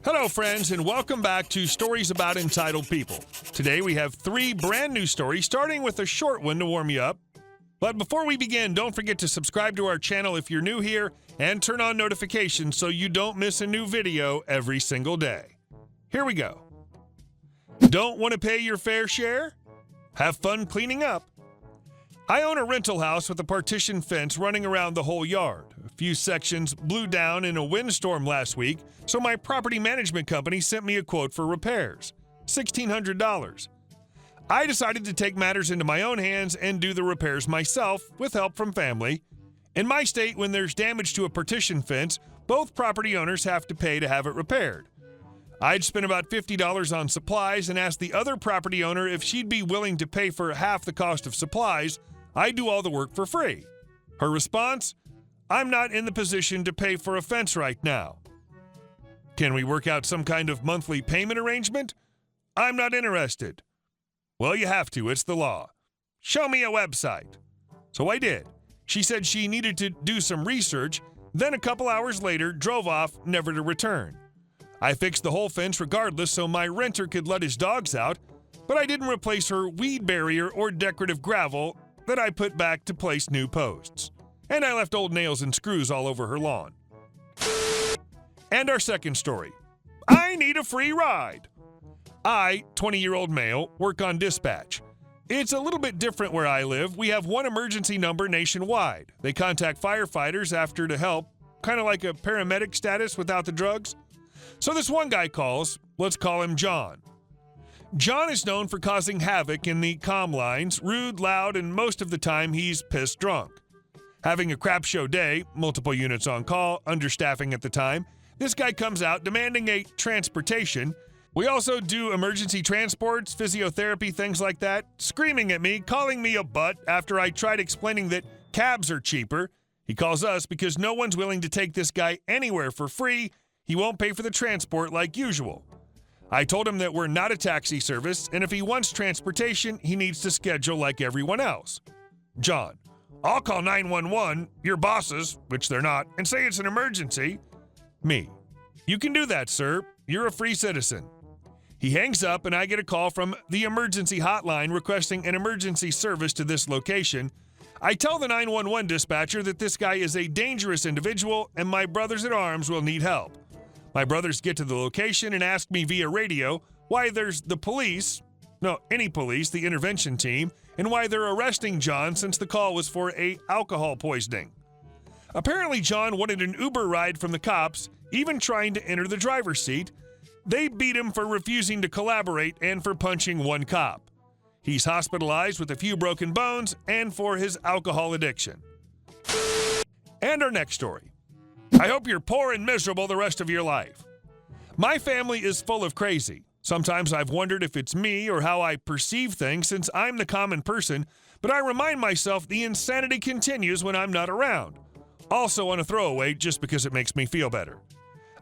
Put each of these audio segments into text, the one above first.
Hello, friends, and welcome back to Stories About Entitled People. Today we have 3 brand new stories, starting with a short one to warm you up. But before we begin, don't forget to subscribe to our channel if you're new here and turn on notifications so you don't miss a new video every single day. Here we go. Don't want to pay your fair share? Have fun cleaning up. I own a rental house with a partition fence running around the whole yard. A few sections blew down in a windstorm last week, so my property management company sent me a quote for repairs, $1,600. I decided to take matters into my own hands and do the repairs myself with help from family. In my state, when there's damage to a partition fence, both property owners have to pay to have it repaired. I'd spent about $50 on supplies and asked the other property owner if she'd be willing to pay for half the cost of supplies. I'd do all the work for free. Her response? I'm not in the position to pay for a fence right now. Can we work out some kind of monthly payment arrangement? I'm not interested. Well, you have to. It's the law. Show me a website. So I did. She said she needed to do some research, then a couple hours later drove off, never to return. I fixed the whole fence regardless so my renter could let his dogs out, but I didn't replace her weed barrier or decorative gravel that I put back to place new posts. And I left old nails and screws all over her lawn. And our second story. I need a free ride. I, 20-year-old male, work on dispatch. It's a little bit different where I live. We have one emergency number nationwide. They contact firefighters after to help, kind of like a paramedic status without the drugs. So this one guy calls. Let's call him John. John is known for causing havoc in the comm lines, rude, loud, and most of the time he's pissed drunk. Having a crap show day, multiple units on call, understaffing at the time, this guy comes out demanding a transportation. We also do emergency transports, physiotherapy, things like that, screaming at me, calling me a butt after I tried explaining that cabs are cheaper. He calls us because no one's willing to take this guy anywhere for free. He won't pay for the transport like usual. I told him that we're not a taxi service, and if he wants transportation, he needs to schedule like everyone else. John, I'll call 911, your bosses, which they're not, and say it's an emergency. Me, you can do that, sir. You're a free citizen. He hangs up, and I get a call from the emergency hotline requesting an emergency service to this location. I tell the 911 dispatcher that this guy is a dangerous individual, and my brothers at arms will need help. My brothers get to the location and ask me via radio why there's the police, the intervention team, and why they're arresting John since the call was for alcohol poisoning. Apparently, John wanted an Uber ride from the cops, even trying to enter the driver's seat. They beat him for refusing to collaborate and for punching one cop. He's hospitalized with a few broken bones and for his alcohol addiction. And our next story. I hope you're poor and miserable the rest of your life. My family is full of crazy. Sometimes I've wondered if it's me or how I perceive things since I'm the common person, but I remind myself the insanity continues when I'm not around. Also on a throwaway just because it makes me feel better.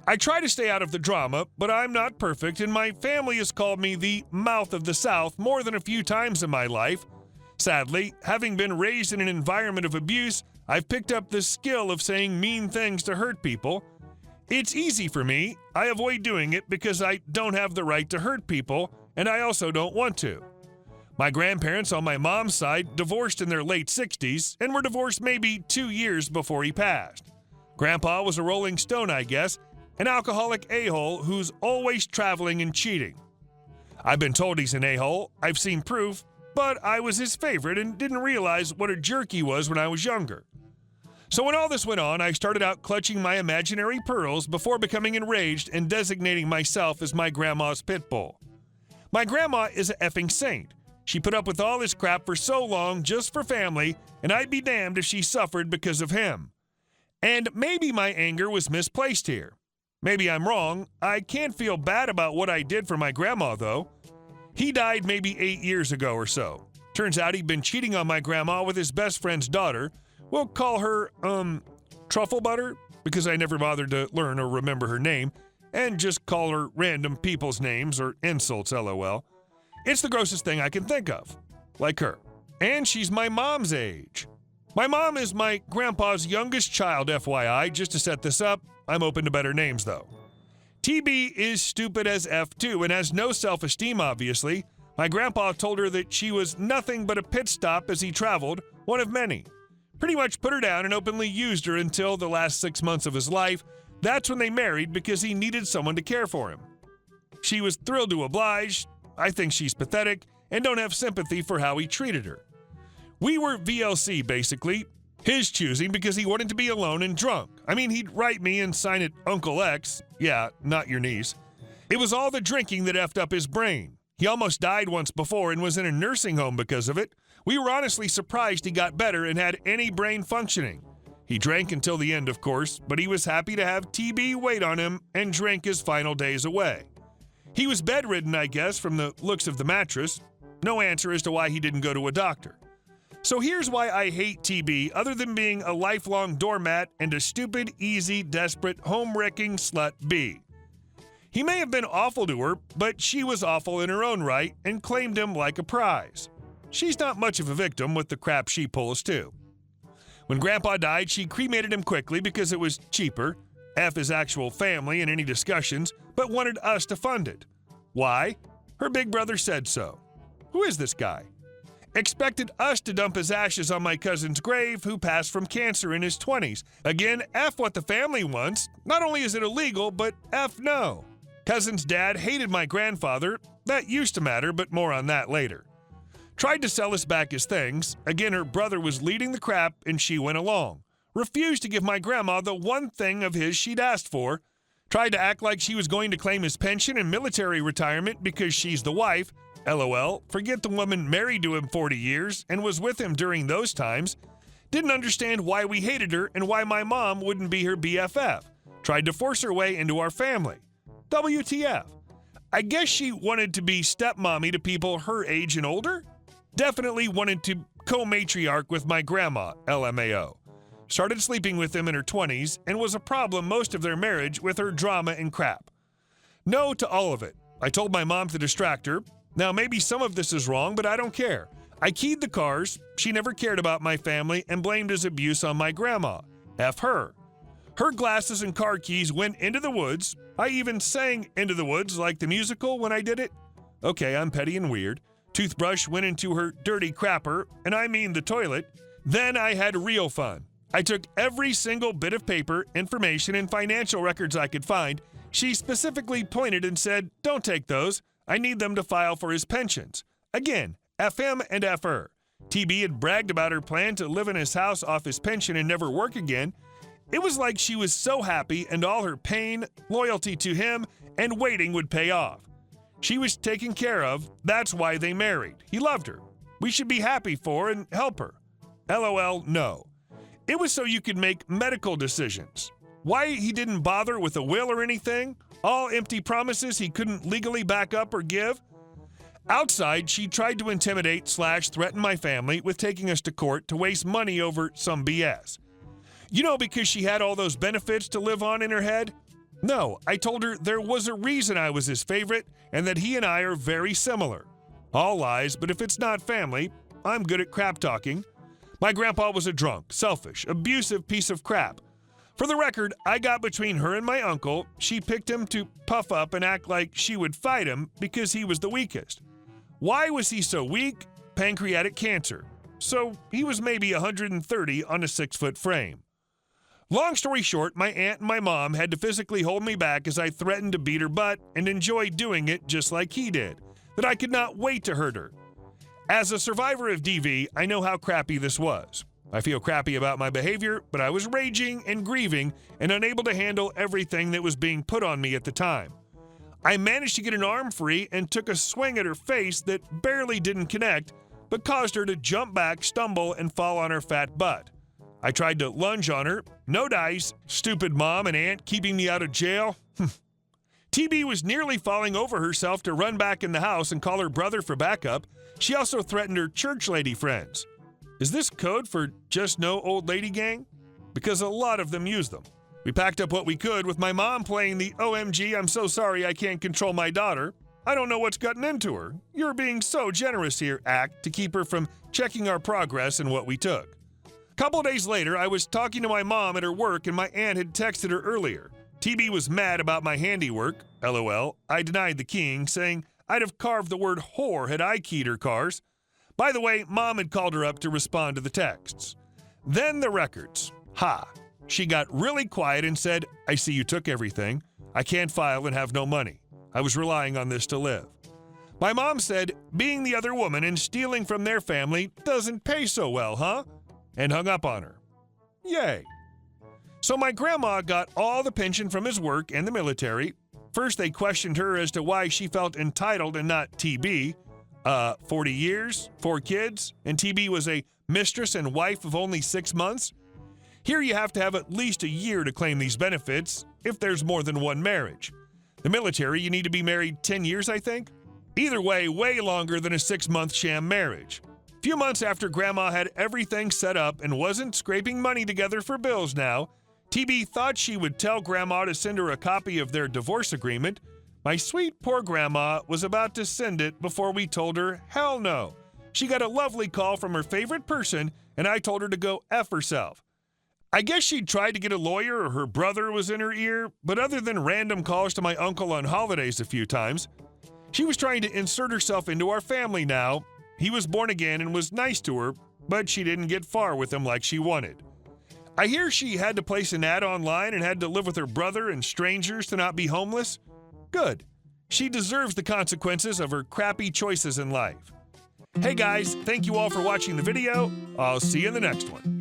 I try to stay out of the drama, but I'm not perfect, and my family has called me the mouth of the South more than a few times in my life. Sadly, having been raised in an environment of abuse, I've picked up the skill of saying mean things to hurt people. It's easy for me. I avoid doing it because I don't have the right to hurt people, and I also don't want to. My grandparents on my mom's side divorced in their late 60s and were divorced maybe 2 years before he passed. Grandpa was a rolling stone, I guess, an alcoholic a-hole who's always traveling and cheating. I've been told he's an a-hole. I've seen proof, but I was his favorite and didn't realize what a jerk he was when I was younger. So when all this went on, I started out clutching my imaginary pearls before becoming enraged and designating myself as my grandma's pit bull. My grandma is a effing saint. She put up with all this crap for so long just for family, and I'd be damned if she suffered because of him. And maybe my anger was misplaced here. Maybe I'm wrong. I can't feel bad about what I did for my grandma, though. He died maybe 8 years ago or so. Turns out he'd been cheating on my grandma with his best friend's daughter. We'll call her, Truffle Butter, because I never bothered to learn or remember her name, and just call her random people's names or insults, LOL. It's the grossest thing I can think of. Like her. And she's my mom's age. My mom is my grandpa's youngest child, FYI. Just to set this up, I'm open to better names, though. TB is stupid as F too and has no self-esteem, obviously. My grandpa told her that she was nothing but a pit stop as he traveled, one of many. Pretty much put her down and openly used her until the last 6 months of his life. That's when they married because he needed someone to care for him. She was thrilled to oblige. I think she's pathetic and don't have sympathy for how he treated her. We were VLC, basically. His choosing because he wanted to be alone and drunk. I mean, he'd write me and sign it Uncle X. Yeah, not your niece. It was all the drinking that effed up his brain. He almost died once before and was in a nursing home because of it. We were honestly surprised he got better and had any brain functioning. He drank until the end, of course, but he was happy to have TB wait on him and drink his final days away. He was bedridden, I guess, from the looks of the mattress. No answer as to why he didn't go to a doctor. So here's why I hate TB, other than being a lifelong doormat and a stupid, easy, desperate, home-wrecking slut B. He may have been awful to her, but she was awful in her own right and claimed him like a prize. She's not much of a victim with the crap she pulls, too. When Grandpa died, she cremated him quickly because it was cheaper, F his actual family in any discussions, but wanted us to fund it. Why? Her big brother said so. Who is this guy? Expected us to dump his ashes on my cousin's grave, who passed from cancer in his 20s. Again, F what the family wants. Not only is it illegal, but F no. Cousin's dad hated my grandfather. That used to matter, but more on that later. Tried to sell us back his things. Again, her brother was leading the crap and she went along. Refused to give my grandma the one thing of his she'd asked for. Tried to act like she was going to claim his pension and military retirement because she's the wife. LOL, forget the woman married to him 40 years and was with him during those times. Didn't understand why we hated her and why my mom wouldn't be her BFF. Tried to force her way into our family. WTF. I guess she wanted to be stepmommy to people her age and older? Definitely wanted to co-matriarch with my grandma, LMAO. Started sleeping with him in her 20s and was a problem most of their marriage with her drama and crap. No to all of it. I told my mom to distract her. Now, maybe some of this is wrong, but I don't care. I keyed the cars. She never cared about my family and blamed his abuse on my grandma. F her. Her glasses and car keys went into the woods. I even sang Into the Woods like the musical when I did it. Okay, I'm petty and weird. Toothbrush went into her dirty crapper, and I mean the toilet. Then I had real fun. I took every single bit of paper, information, and financial records I could find. She specifically pointed and said, "Don't take those. I need them to file for his pensions." Again, F him and F her. TB had bragged about her plan to live in his house off his pension and never work again. It was like she was so happy and all her pain, loyalty to him, and waiting would pay off. She was taken care of. That's why they married. He loved her. We should be happy for and help her. LOL, no. It was so you could make medical decisions. Why he didn't bother with a will or anything? All empty promises he couldn't legally back up or give? Outside, she tried to intimidate/threaten my family with taking us to court to waste money over some BS. You know, because she had all those benefits to live on in her head? No, I told her there was a reason I was his favorite and that he and I are very similar. All lies, but if it's not family, I'm good at crap talking. My grandpa was a drunk, selfish, abusive piece of crap. For the record, I got between her and my uncle. She picked him to puff up and act like she would fight him because he was the weakest. Why was he so weak? Pancreatic cancer. So he was maybe 130 on a 6-foot frame. Long story short, my aunt and my mom had to physically hold me back as I threatened to beat her butt and enjoyed doing it just like he did, that I could not wait to hurt her. As a survivor of DV, I know how crappy this was. I feel crappy about my behavior, but I was raging and grieving and unable to handle everything that was being put on me at the time. I managed to get an arm free and took a swing at her face that barely didn't connect, but caused her to jump back, stumble, and fall on her fat butt. I tried to lunge on her. No dice. Stupid mom and aunt keeping me out of jail. TB was nearly falling over herself to run back in the house and call her brother for backup. She also threatened her church lady friends. Is this code for just no old lady gang? Because a lot of them use them. We packed up what we could, with my mom playing the OMG I'm so sorry I can't control my daughter. I don't know what's gotten into her. You're being so generous here act to keep her from checking our progress and what we took. Couple days later, I was talking to my mom at her work and my aunt had texted her earlier. TB was mad about my handiwork. LOL. I denied the king, saying I'd have carved the word whore had I keyed her cars. By the way, Mom had called her up to respond to the texts. Then the records. Ha! She got really quiet and said, I see you took everything. I can't file and have no money. I was relying on this to live. My mom said, being the other woman and stealing from their family doesn't pay so well, huh? And hung up on her. Yay. So my grandma got all the pension from his work and the military. First, they questioned her as to why she felt entitled and not TB. 40 years, 4 kids, and TB was a mistress and wife of only 6 months? Here you have to have at least a year to claim these benefits if there's more than one marriage. The military, you need to be married 10 years, I think? Either way longer than a 6-month sham marriage. Few months after Grandma had everything set up and wasn't scraping money together for bills now, TB thought she would tell Grandma to send her a copy of their divorce agreement. My sweet poor Grandma was about to send it before we told her, hell no. She got a lovely call from her favorite person, and I told her to go F herself. I guess she'd tried to get a lawyer or her brother was in her ear, but other than random calls to my uncle on holidays a few times, she was trying to insert herself into our family now. He was born again and was nice to her, but she didn't get far with him like she wanted. I hear she had to place an ad online and had to live with her brother and strangers to not be homeless. Good. She deserves the consequences of her crappy choices in life. Hey guys, thank you all for watching the video. I'll see you in the next one.